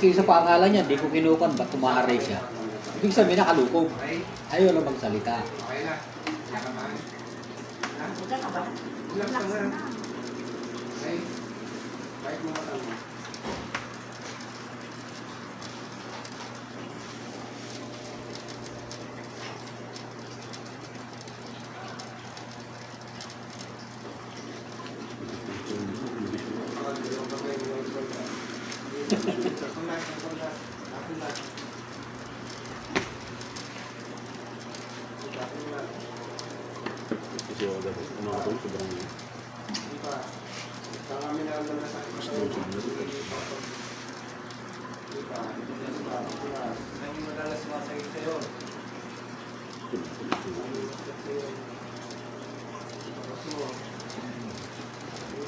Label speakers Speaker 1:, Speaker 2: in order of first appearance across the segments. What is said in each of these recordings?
Speaker 1: maski sa pangalan niya, di ko kinukan, ba't tumaharay siya? Ibig sabihin, nakalukog. Ayaw lang magsalita.
Speaker 2: Okay na. Nakaman.
Speaker 3: Buka ka ba?
Speaker 2: Relax ka na. Okay. Kahit mo matang.
Speaker 4: Kasi wala ko. Ano ako ito?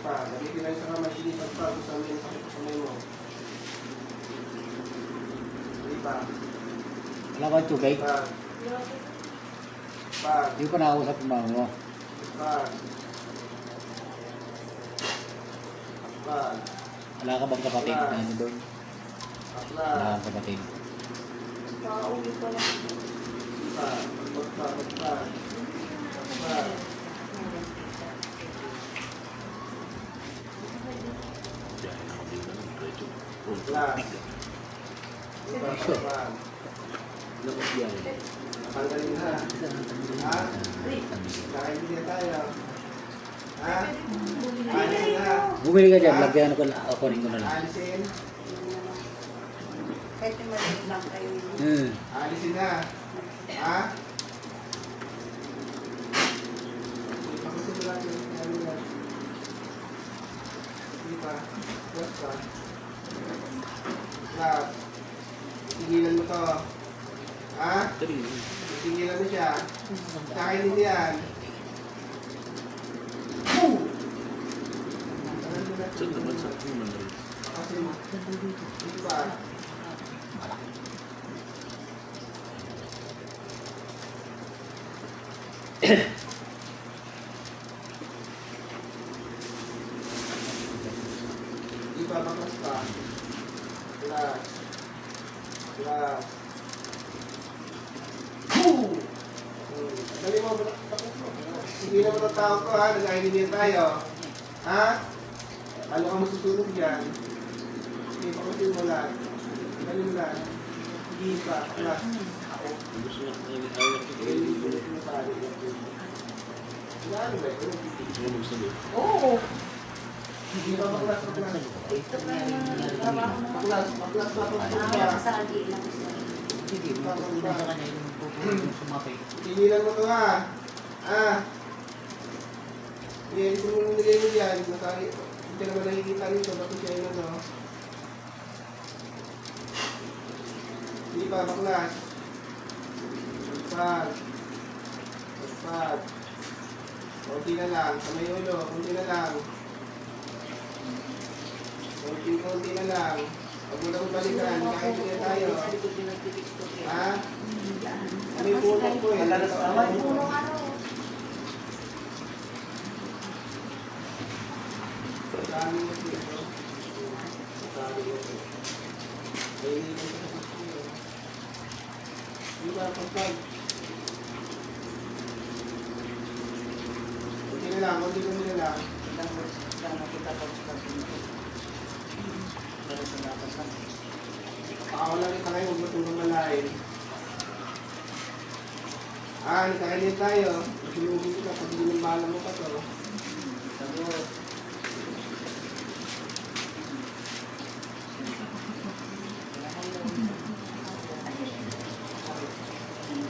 Speaker 4: Sobrang
Speaker 2: gamitin lang sa kamay, sinipan pa, gusto namin sakit sa kamay mo. Hindi pa.
Speaker 1: Wala ba yung tubig?
Speaker 2: Pag. Pag.
Speaker 1: Hindi ko nakausap yung mga mo.
Speaker 2: Pag. Pag.
Speaker 1: Wala ka bang kapatid na ano doon? Wala
Speaker 2: Pag.
Speaker 1: kang kapatid.
Speaker 3: Pauwi ko lang.
Speaker 2: Pag. Pag. Pag. Pag.
Speaker 4: biyahe na ako din na. Diretso. Oh,
Speaker 2: Wala.
Speaker 4: big na.
Speaker 2: Pag. Pag.
Speaker 4: Labas biyahe.
Speaker 2: Tanggalin na. Ha? Nakaintindihan tayo. Ha? Alisin na.
Speaker 1: Bumili ka dyan, lagyan ko lang. Kunin ko na lang.
Speaker 2: Alisin.
Speaker 3: Kahit maliit lang kayo.
Speaker 2: Alisin na. Ha? Pagkasimula ko yung ano yan. Hindi pa. Plus pa. Plus. Tigilan mo to. Ha?
Speaker 4: Dali.
Speaker 2: Tigilan mo siya. Kakain din yan. Boom!
Speaker 4: Saan naman? Saan naman na rin?
Speaker 2: Kasi mo. Hindi pa. Hindi pa, bakas pa. Plus. Plus. Boom! Dali mo, bakas mo. Hindi naman ang tao ko ha, nag-ainihin tayo. Ha? Ano ka masusunog dyan? Hindi pa kasi mo lang. Dali mo lang. Hindi pa, plus.
Speaker 4: Gusto nga. Ayaw ko.
Speaker 2: Ano ba ito?
Speaker 4: Gusto mo magsabi.
Speaker 2: Oo! Hindi pa baklas.
Speaker 3: Ito pa naman ang trabaho mo.
Speaker 2: Baklas ba ito?
Speaker 3: Ah, sa agi lang.
Speaker 1: Sige, magpupunta sa kanya yung pupunta sumapay.
Speaker 2: Tingilan mo ito ha. Ah. Yan, kung nung nilay mo dyan, masari, hindi ka naman nakikita nito, bakit siya yun ano? Hindi pa, baklas. Pagpag. Pagpag. Kunti na lang, sa may ulo, kunti na lang. Kunti na lang. Huwag mo na kong balikan, kakaintindihan tayo. Ha? May puno po eh.
Speaker 3: May puno ano.
Speaker 2: Dami mo dito. Dami mo dito. Ay, hindi mo sa sasakyan. Hindi ba, pagpag. Kunti na lang, kunti na lang. Pakawala kita ngayon, huwag mo itong malain. Ah, nagkakainin tayo. Sinubin kita, pag ginambala mo pa to. Sagot.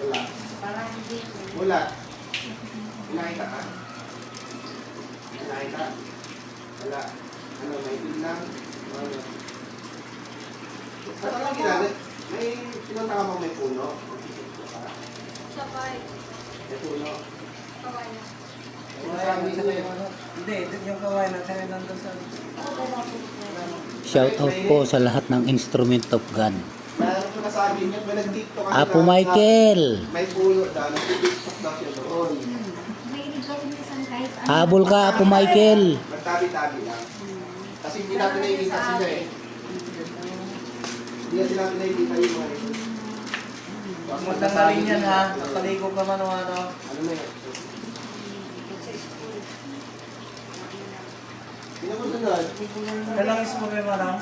Speaker 2: Wala.
Speaker 3: Parang hindi.
Speaker 2: Wala. Pinakita ka? Pinakita? Wala. Ano, may lang? Ano? Ano lang ginagawa? May pinunta ka bang may puno?
Speaker 5: Sabay.
Speaker 2: May puno.
Speaker 5: Kaway na.
Speaker 2: Ano sabi sa kayo?
Speaker 6: Hindi, yung kawain na sa'yo nandun sa...
Speaker 1: Shout out po sa lahat ng instrument of God.
Speaker 2: Mayroon ko nasabi niya, may nag-tiktok kasi
Speaker 1: Apo
Speaker 2: na-
Speaker 1: Michael!
Speaker 2: May puno daw, nag-tiktok daw siya doon.
Speaker 5: Mahilig kasi minsan kahit ano.
Speaker 1: Habol ka, Apo Michael!
Speaker 2: Magtabi-tabi lang. Kasi hindi natin nakikita sila eh. Hindi kasi natin nakikita yung mga ito.
Speaker 6: Huwag mo tanggalin yan ha. Napaligo ka man o ano.
Speaker 2: Ano na yun?
Speaker 3: Sa school.
Speaker 2: Sino mo sunod?
Speaker 6: Kalangis mo kayo manang.